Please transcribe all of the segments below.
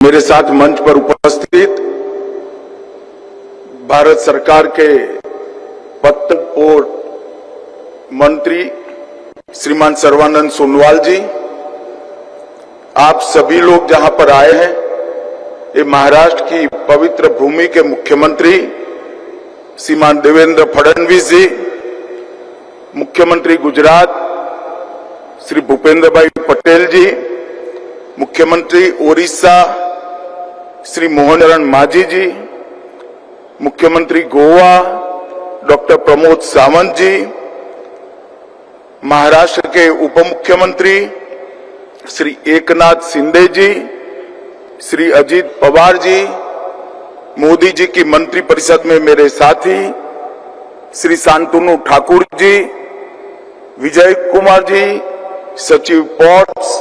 मेरे साथ मंच पर उपस्थित भारत सरकार के पत्र पोर्ट मंत्री श्रीमान सर्बानंद सोनोवाल जी, आप सभी लोग जहां पर आए हैं, ये महाराष्ट्र की पवित्र भूमि के मुख्यमंत्री श्रीमान देवेंद्र फडणवीस जी, मुख्यमंत्री गुजरात श्री भूपेंद्र भाई पटेल जी, मुख्यमंत्री ओडिशा श्री मोहन चरण मांझी जी, मुख्यमंत्री गोवा डॉक्टर प्रमोद सावंत जी, महाराष्ट्र के उप मुख्यमंत्री श्री एकनाथ शिंदे जी, श्री अजित पवार जी, मोदी जी की मंत्रिपरिषद में मेरे साथी श्री शांतनु ठाकुर जी, विजय कुमार जी, सचिव पोर्ट्स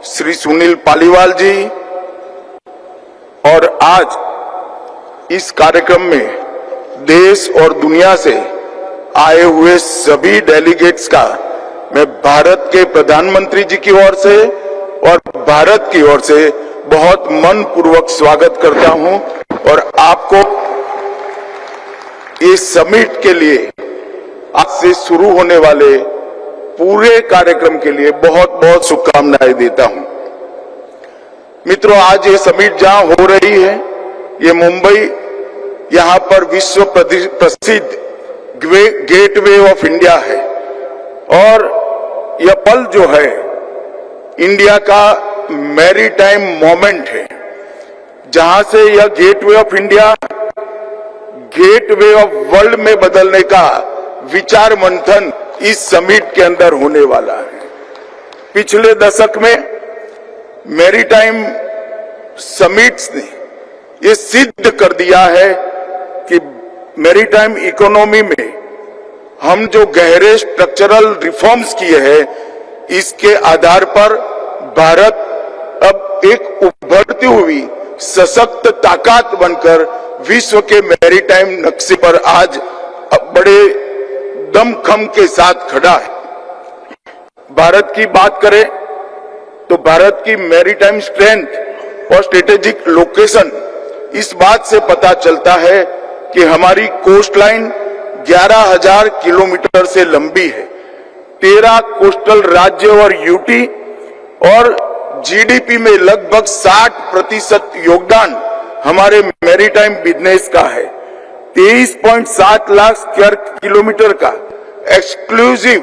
श्री सुनील पालीवाल जी, और आज इस कार्यक्रम में देश और दुनिया से आए हुए सभी डेलीगेट्स का मैं भारत के प्रधानमंत्री जी की ओर से और भारत की ओर से बहुत मनपूर्वक स्वागत करता हूं और आपको इस समिट के लिए आज से शुरू होने वाले पूरे कार्यक्रम के लिए बहुत बहुत शुभकामनाएं देता हूं। मित्रों, आज ये समिट जहां हो रही है, ये मुंबई, यहां पर विश्व प्रसिद्ध गेटवे ऑफ इंडिया है और यह पल जो है इंडिया का मैरीटाइम मोमेंट है, जहां से यह gateway of India gateway of world में बदलने का विचार मंथन इस समिट के अंदर होने वाला है। पिछले दशक में मैरीटाइम समिट्स ने ये सिद्ध कर दिया है कि मैरीटाइम इकोनॉमी में हम जो गहरे स्ट्रक्चरल रिफॉर्म्स किए हैं, इसके आधार पर भारत अब एक उभरती हुई सशक्त ताकत बनकर विश्व के मैरीटाइम नक्शे पर आज बड़े दमखम के साथ खड़ा है। भारत की बात करें तो भारत की मैरीटाइम स्ट्रेंथ और स्ट्रेटेजिक लोकेशन इस बात से पता चलता है कि हमारी कोस्ट लाइन 11,000 किलोमीटर से लंबी है। 13 कोस्टल राज्य और यूटी और जीडीपी में लगभग 60% योगदान हमारे मैरीटाइम बिजनेस का है। 23.7 लाख स्क्वायर किलोमीटर का exclusive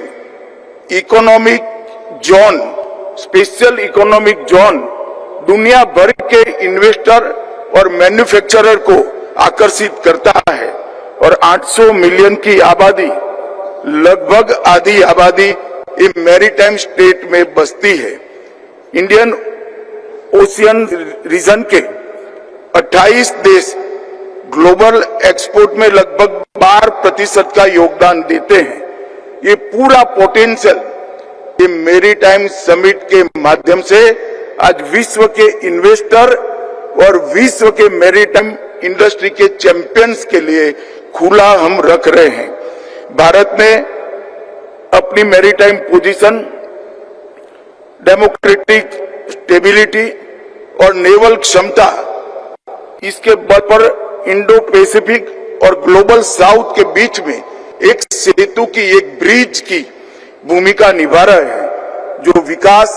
economic zone, special economic zone दुनिया भर के इन्वेस्टर और मैन्युफैक्चरर को आकर्षित करता है और 800 मिलियन की आबादी, लगभग आधी आबादी इस मैरीटाइम स्टेट में बसती है। इंडियन ओशियन रीजन के 28 देश ग्लोबल एक्सपोर्ट में लगभग 12% का योगदान देते हैं। ये पूरा पोटेंशियल ये मैरीटाइम समिट के माध्यम से आज विश्व के इन्वेस्टर और विश्व के मैरीटाइम इंडस्ट्री के चैंपियंस के लिए खुला हम रख रहे हैं। भारत ने अपनी मैरीटाइम पोजीशन, डेमोक्रेटिक स्टेबिलिटी और नेवल क्षमता, इसके बल पर इंडो पैसिफिक और ग्लोबल साउथ के बीच में एक सेतु की, एक ब्रिज की भूमिका निभा रहे हैं, जो विकास,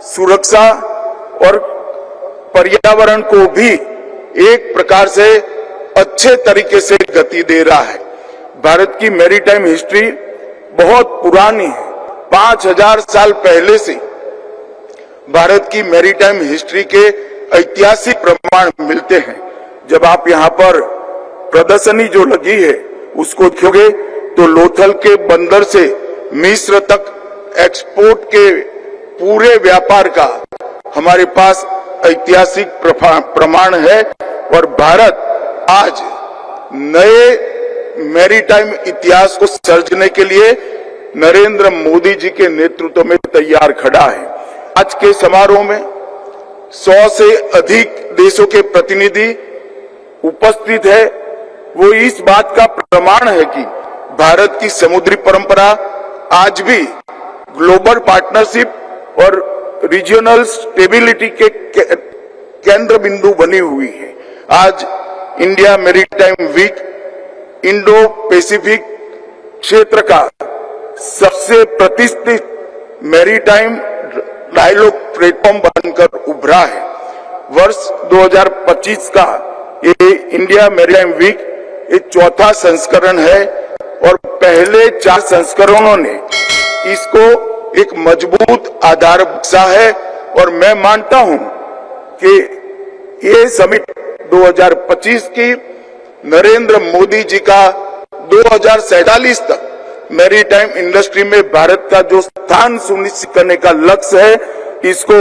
सुरक्षा और पर्यावरण को भी एक प्रकार से अच्छे तरीके से गति दे रहा है। भारत की मैरीटाइम हिस्ट्री बहुत पुरानी है। 5000 साल पहले से भारत की मैरीटाइम हिस्ट्री के ऐतिहासिक प्रमाण मिलते हैं। जब आप यहाँ पर प्रदर्शनी जो लगी है उसको देखोगे तो लोथल के बंदर से मिस्र तक एक्सपोर्ट के पूरे व्यापार का हमारे पास ऐतिहासिक प्रमाण है और भारत आज नए मैरीटाइम इतिहास को सर्जने के लिए नरेंद्र मोदी जी के नेतृत्व में तैयार खड़ा है। आज के समारोह में 100 से अधिक देशों के प्रतिनिधि उपस्थित है। वो इस बात का प्रमाण है कि भारत की समुद्री परंपरा आज भी ग्लोबल पार्टनरशिप और रीजनल स्टेबिलिटी के केंद्र बिंदु बनी हुई है। आज India maritime week Indo Pacific क्षेत्र का सबसे प्रतिष्ठित मैरीटाइम डायलॉग प्लेटफॉर्म बनकर उभरा है। वर्ष 2025 का ये इंडिया मैरीटाइम वीक ये चौथा संस्करण है और पहले 4 संस्करणों ने इसको एक मजबूत आधार बख्शा है और मैं मानता हूं कि ये समिट 2025 की नरेंद्र मोदी जी का 2047 तक मैरीटाइम इंडस्ट्री में भारत का जो स्थान सुनिश्चित करने का लक्ष्य है, इसको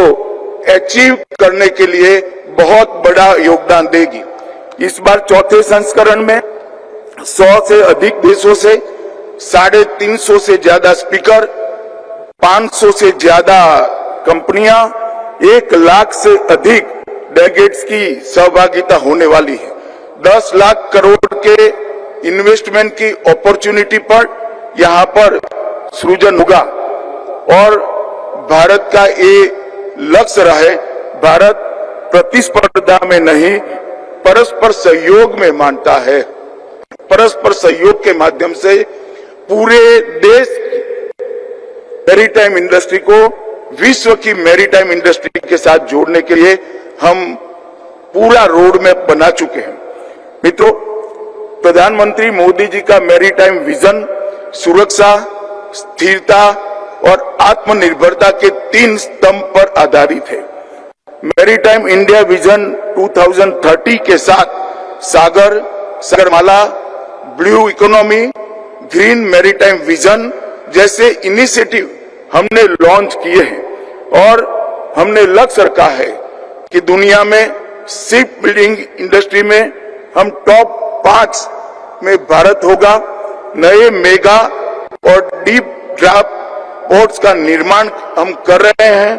अचीव करने के लिए बहुत बड़ा योगदान देगी। इस बार चौथे संस्करण में 100 से अधिक देशों से 350 से ज्यादा स्पीकर, 500 से ज्यादा कंपनियां, 1 लाख से अधिक डेलीगेट्स की सहभागिता होने वाली है। 10 लाख करोड़ के इन्वेस्टमेंट की अपॉर्चुनिटी पर यहाँ पर सृजन होगा और भारत का ये लक्ष्य रहे, भारत प्रतिस्पर्धा में नहीं परस्पर सहयोग में मानता है। परस्पर सहयोग के माध्यम से पूरे देश मैरीटाइम इंडस्ट्री को विश्व की मैरीटाइम इंडस्ट्री के साथ जोड़ने के लिए हम पूरा रोड मैप बना चुके हैं। मित्रों, प्रधानमंत्री मोदी जी का मैरीटाइम विजन सुरक्षा, स्थिरता और आत्मनिर्भरता के 3 स्तंभ पर आधारित है। मैरीटाइम इंडिया विजन 2030 के साथ Sagarmala, blue economy, green maritime vision जैसे इनिशिएटिव हमने लॉन्च किए हैं और हमने लक्ष्य रखा है कि दुनिया में शिप बिल्डिंग इंडस्ट्री में हम टॉप 5 में भारत होगा। नए मेगा और डीप ड्राफ्ट पोर्ट्स का निर्माण हम कर रहे हैं।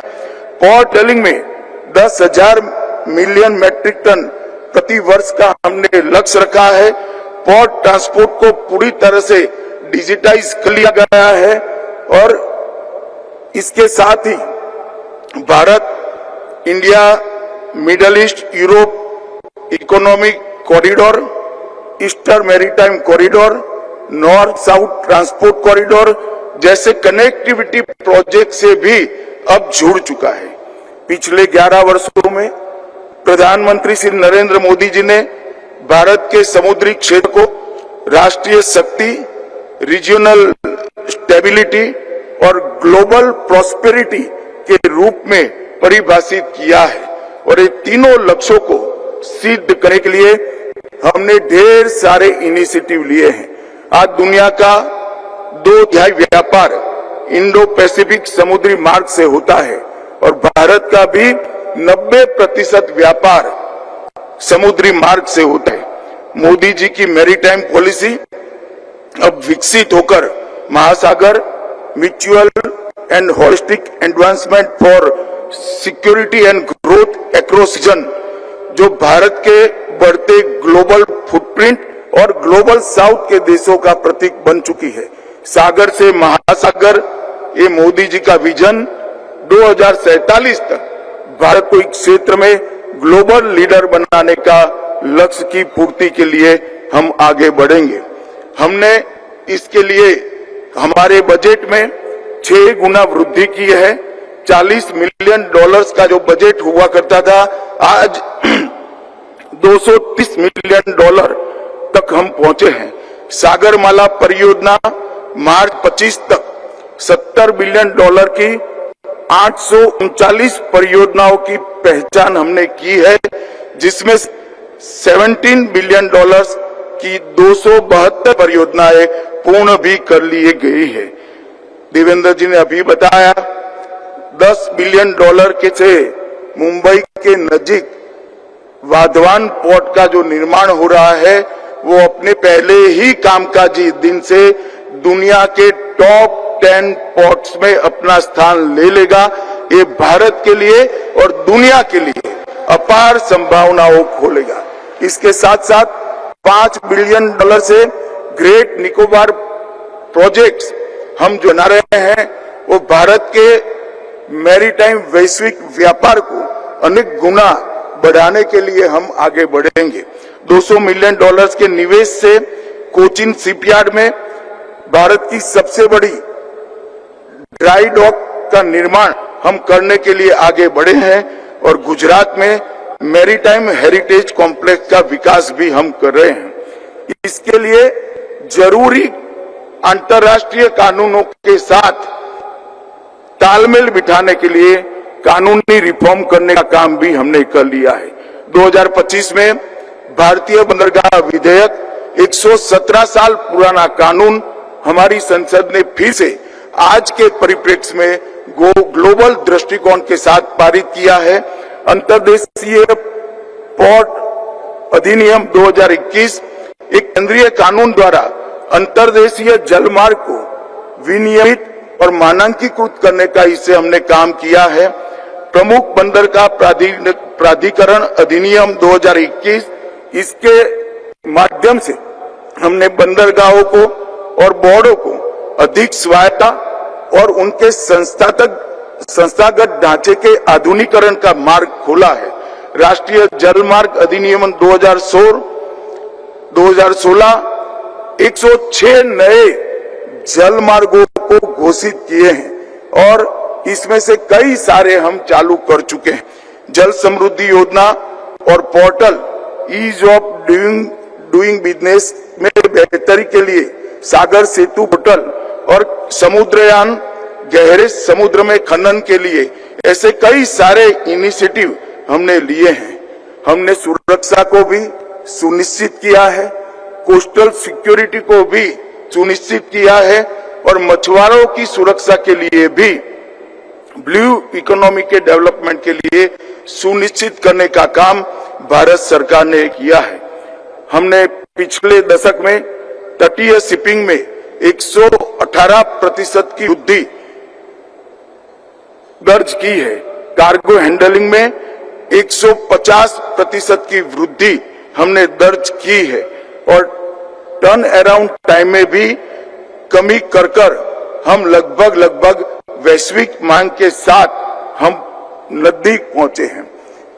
पोर्ट ड्रिलिंग में 10,000 मिलियन मैट्रिक टन प्रति वर्ष का हमने लक्ष्य रखा है। पोर्ट ट्रांसपोर्ट को पूरी तरह से डिजिटाइज कर लिया गया है और इसके साथ ही Bharat India Middle East Europe economic corridor, eastern maritime corridor, north south transport corridor जैसे कनेक्टिविटी प्रोजेक्ट से भी अब जुड़ चुका है। पिछले 11 वर्षों में प्रधानमंत्री श्री नरेंद्र मोदी जी ने भारत के समुद्री क्षेत्र को राष्ट्रीय शक्ति, रीजनल स्टेबिलिटी और ग्लोबल प्रॉस्पेरिटी के रूप में परिभाषित किया है और ये तीनों लक्ष्यों को सिद्ध करने के लिए हमने ढेर सारे इनिशिएटिव लिए हैं। आज दुनिया का 2/3 व्यापार इंडो पैसिफिक समुद्री मार्ग से होता है और भारत का भी 90% व्यापार समुद्री मार्ग से होता है। मोदी जी की मैरीटाइम पॉलिसी अब विकसित होकर महासागर, mutual and holistic advancement for security and growth across region, जो भारत के बढ़ते ग्लोबल फुटप्रिंट और ग्लोबल साउथ के देशों का प्रतीक बन चुकी है। सागर से महासागर, ये मोदी जी का विजन 2047 तक भारत को इस क्षेत्र में ग्लोबल लीडर बनाने का लक्ष्य की पूर्ति के लिए हम आगे बढ़ेंगे। हमने इसके लिए हमारे बजट में 6 गुना वृद्धि की है। $40 मिलियन का जो बजट हुआ करता था, आज $230 मिलियन तक हम पहुंचे हैं। सागरमाला परियोजना मार्च 25 तक $70 बिलियन की 839 परियोजनाओं की पहचान हमने की है, जिसमें $17 बिलियन की 272 परियोजनाएं पूर्ण भी कर ली गई है। देवेंद्र जी ने अभी बताया $10 बिलियन के से मुंबई के नजीक वाधवान पोर्ट का जो निर्माण हो रहा है, वो अपने पहले ही कामकाजी दिन से दुनिया के टॉप 10 पोर्ट्स में अपना स्थान ले लेगा। ये भारत के लिए और दुनिया के लिए अपार संभावनाओं खोलेगा। इसके साथ साथ $5 बिलियन से ग्रेट निकोबार प्रोजेक्ट्स हम जो बना रहे हैं, वो भारत के मैरीटाइम वैश्विक व्यापार को अनेक गुना बढ़ाने के लिए हम आगे बढ़ेंगे। $200 मिलियन के निवेश से कोचिन शिपयार्ड में भारत की सबसे बड़ी ड्राई डॉक का निर्माण हम करने के लिए आगे बढ़े हैं और गुजरात में मैरीटाइम हेरिटेज कॉम्प्लेक्स का विकास भी हम कर रहे हैं। इसके लिए जरूरी अंतर्राष्ट्रीय कानूनों के साथ तालमेल बिठाने के लिए कानूनी रिफॉर्म करने का काम भी हमने कर लिया है। 2025 में भारतीय बंदरगाह विधेयक 117 साल पुराना कानून हमारी संसद ने फिर से आज के परिप्रेक्ष्य में ग्लोबल दृष्टिकोण के साथ पारित किया है। अंतर्देशीय पोर्ट अधिनियम 2021 एक केंद्रीय कानून द्वारा अंतर्देशीय जलमार्ग को विनियमित और मानकीकृत करने का इससे हमने काम किया है। प्रमुख बंदरगाह प्राधिकरण अधिनियम 2021 इसके माध्यम से हमने बंदरगाहों को और बोर्डों को अधिक स्वायत्ता और उनके संस्थागत ढांचे के आधुनिकीकरण का मार्ग खोला है। राष्ट्रीय जलमार्ग अधिनियम 2016 106 नए जल मार्गों को घोषित किए हैं और इसमें से कई सारे हम चालू कर चुके हैं। जल समृद्धि योजना और portal ease of doing business में बेहतरी के लिए सागर सेतु पोर्टल और समुद्रयान गहरे समुद्र में खनन के लिए ऐसे कई सारे इनिशिएटिव हमने लिए हैं। हमने सुरक्षा को भी सुनिश्चित किया है, कोस्टल सिक्योरिटी को भी सुनिश्चित किया है और मछुआरों की सुरक्षा के लिए भी ब्लू इकोनॉमी के डेवलपमेंट के लिए सुनिश्चित करने का काम भारत सरकार ने किया है। हमने पिछले दशक में तटीय शिपिंग में 118% की वृद्धि दर्ज की है। कार्गो हैंडलिंग में 150% की वृद्धि हमने दर्ज की है और टर्न अराउंड टाइम में भी कमी कर हम लगभग वैश्विक मांग के साथ हम नजदीक पहुंचे हैं।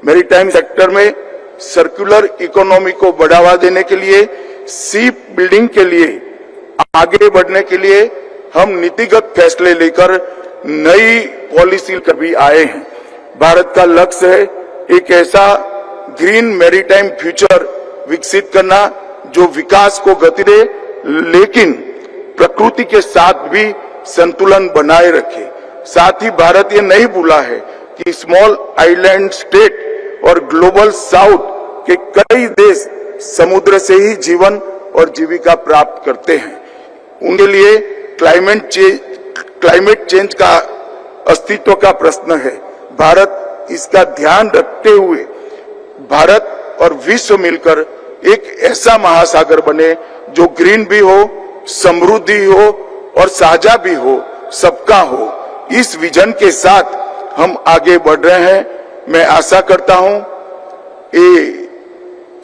मैरीटाइम सेक्टर में सर्कुलर इकोनॉमी को बढ़ावा देने के लिए, शिप बिल्डिंग के लिए आगे बढ़ने के लिए हम नीतिगत फैसले लेकर नई पॉलिसी कर भी आए हैं। भारत का लक्ष्य है एक ऐसा ग्रीन मैरीटाइम फ्यूचर विकसित करना जो विकास को गति दे लेकिन प्रकृति के साथ भी संतुलन बनाए रखे। साथ ही भारत ये नहीं भूला है कि स्मॉल आइलैंड स्टेट और ग्लोबल साउथ के कई देश समुद्र से ही जीवन और जीविका प्राप्त करते हैं। उनके लिए क्लाइमेट चेंज का अस्तित्व का प्रश्न है। भारत इसका ध्यान रखते हुए भारत और विश्व मिलकर एक ऐसा महासागर बने जो ग्रीन भी हो, समृद्धि हो और साझा भी हो, सबका हो। इस विजन के साथ हम आगे बढ़ रहे हैं। मैं आशा करता हूं ये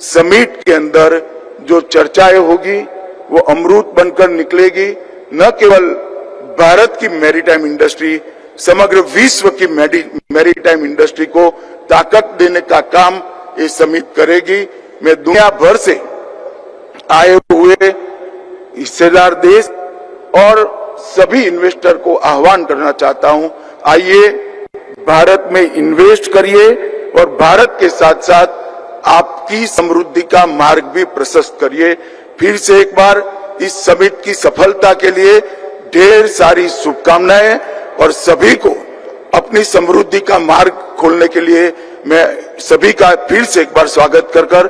समिट के अंदर जो चर्चाएं होगी वो अमृत बनकर निकलेगी। न केवल भारत की मैरीटाइम इंडस्ट्री, समग्र विश्व की मैरीटाइम इंडस्ट्री को ताकत देने का काम ये समिट करेगी। मैं दुनिया भर से आए हुए हिस्सेदार देश और सभी इन्वेस्टर को आह्वान करना चाहता हूं, आइए भारत में इन्वेस्ट करिए और भारत के साथ साथ आपकी समृद्धि का मार्ग भी प्रशस्त करिए। फिर से एक बार इस समिट की सफलता के लिए ढेर सारी शुभकामनाएं और सभी को अपनी समृद्धि का मार्ग खोलने के लिए मैं सभी का फिर से एक बार स्वागत कर